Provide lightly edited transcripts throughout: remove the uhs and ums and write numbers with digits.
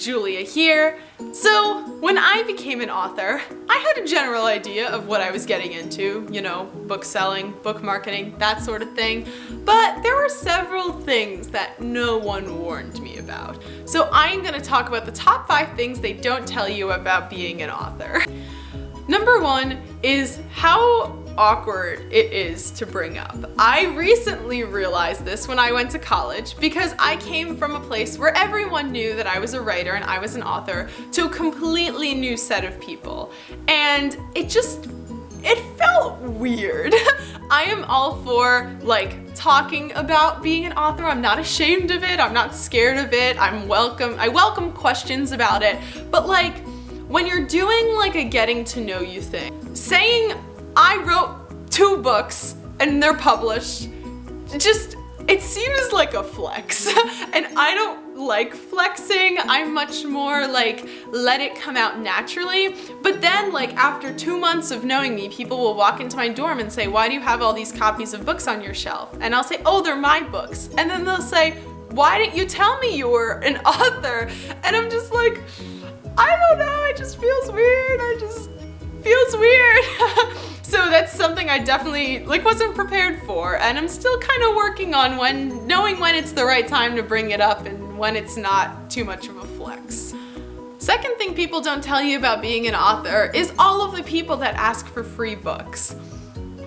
Julia here. So when I became an author, I had a general idea of what I was getting into, you know, book selling, book marketing, that sort of thing. But there were several things that no one warned me about. So I'm gonna talk about the top 5 things they don't tell you about being an author. Number 1 is how awkward it is to bring up. I recently realized this when I went to college because I came from a place where everyone knew that I was a writer and I was an author to a completely new set of people. And it felt weird. I am all for like talking about being an author. I'm not ashamed of it. I'm not scared of it. I welcome questions about it. But like when you're doing like a getting to know you thing, saying I wrote 2 books and they're published, it seems like a flex. And I don't like flexing. I'm much more like, let it come out naturally. But then like after 2 months of knowing me, people will walk into my dorm and say, why do you have all these copies of books on your shelf? And I'll say, oh, they're my books. And then they'll say, why didn't you tell me you were an author? And I'm just like, I don't know, it just feels weird. Feels weird. So that's something I definitely wasn't prepared for, and I'm still kind of working on knowing when it's the right time to bring it up and when it's not too much of a flex. Second thing people don't tell you about being an author is all of the people that ask for free books.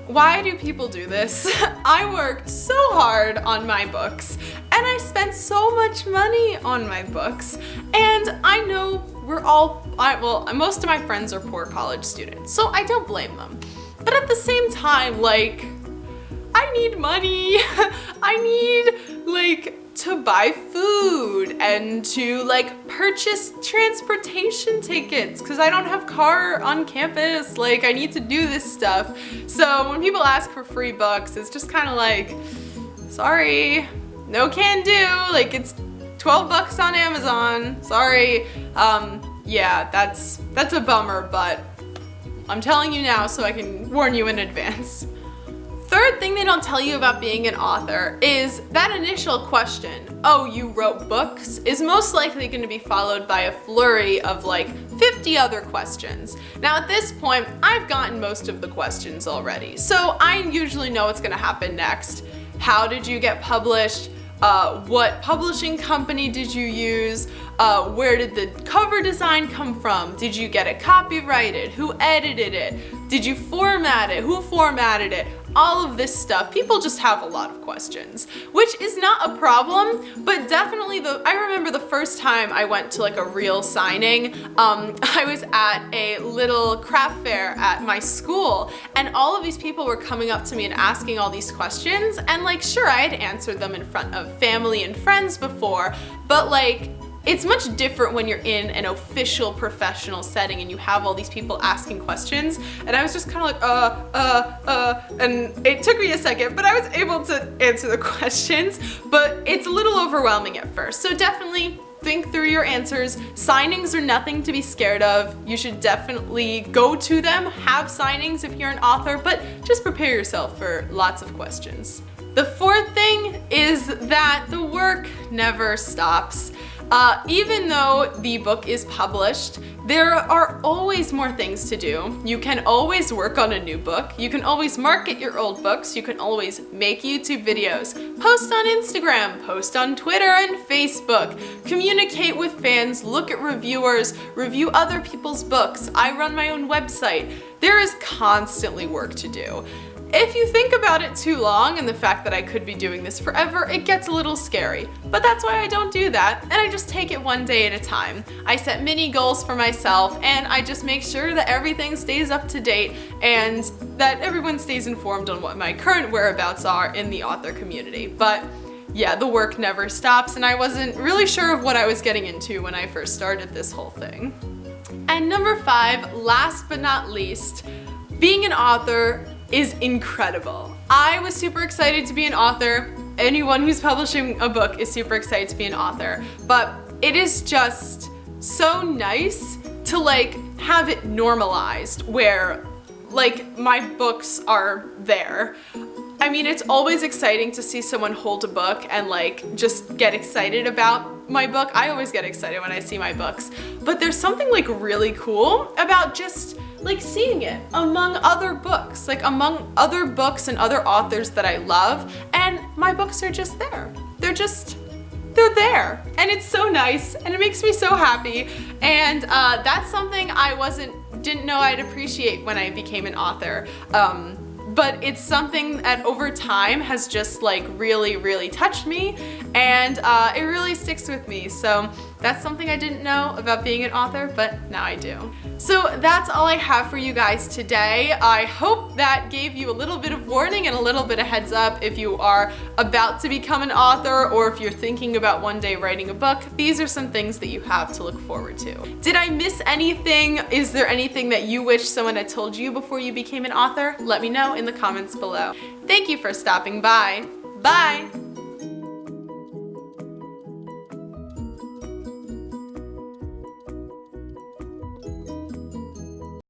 Why do people do this? I worked so hard on my books and I spent so much money on my books, and I know most of my friends are poor college students, so I don't blame them. But at the same time, like, I need money. I need to buy food and to purchase transportation tickets because I don't have car on campus. I need to do this stuff. So when people ask for free books, it's just kind of like, sorry, no can do. It's $12 on Amazon. Sorry. Yeah, that's a bummer, but I'm telling you now so I can warn you in advance. Third thing they don't tell you about being an author is that initial question, oh, you wrote books, is most likely going to be followed by a flurry of 50 other questions. Now at this point, I've gotten most of the questions already, so I usually know what's going to happen next. How did you get published? What publishing company did you use? Where did the cover design come from? Did you get it copyrighted? Who edited it? Did you format it? Who formatted it? All of this stuff. People just have a lot of questions, which is not a problem, but definitely I remember the first time I went to a real signing, I was at a little craft fair at my school, and all of these people were coming up to me and asking all these questions, and sure, I had answered them in front of family and friends before, but it's much different when you're in an official professional setting and you have all these people asking questions, and I was just kind of and it took me a second, but I was able to answer the questions, but it's a little overwhelming at first. So definitely think through your answers. Signings are nothing to be scared of. You should definitely go to them, have signings if you're an author, but just prepare yourself for lots of questions. The fourth thing is that the work never stops. Even though the book is published, there are always more things to do. You can always work on a new book. You can always market your old books. You can always make YouTube videos, post on Instagram, post on Twitter and Facebook, communicate with fans, look at reviewers, review other people's books. I run my own website. There is constantly work to do. If you think about it too long and the fact that I could be doing this forever, it gets a little scary. But that's why I don't do that, and I just take it one day at a time. I set mini goals for myself, and I just make sure that everything stays up to date and that everyone stays informed on what my current whereabouts are in the author community. But yeah, the work never stops, and I wasn't really sure of what I was getting into when I first started this whole thing. And number 5, last but not least, being an author is incredible. I was super excited to be an author. Anyone who's publishing a book is super excited to be an author, but it is just so nice to have it normalized where my books are there. I mean, it's always exciting to see someone hold a book and just get excited about my book, I always get excited when I see my books, but there's something like really cool about just like seeing it among other books, like among other books and other authors that I love, and my books are just there. They're there, and it's so nice, and it makes me so happy, and that's something I didn't know I'd appreciate when I became an author. But it's something that over time has just like really, really touched me, and it really sticks with me. So that's something I didn't know about being an author, but now I do. So that's all I have for you guys today. I hope that gave you a little bit of warning and a little bit of heads up if you are about to become an author, or if you're thinking about one day writing a book. These are some things that you have to look forward to. Did I miss anything? Is there anything that you wish someone had told you before you became an author? Let me know in the comments below. Thank you for stopping by. Bye!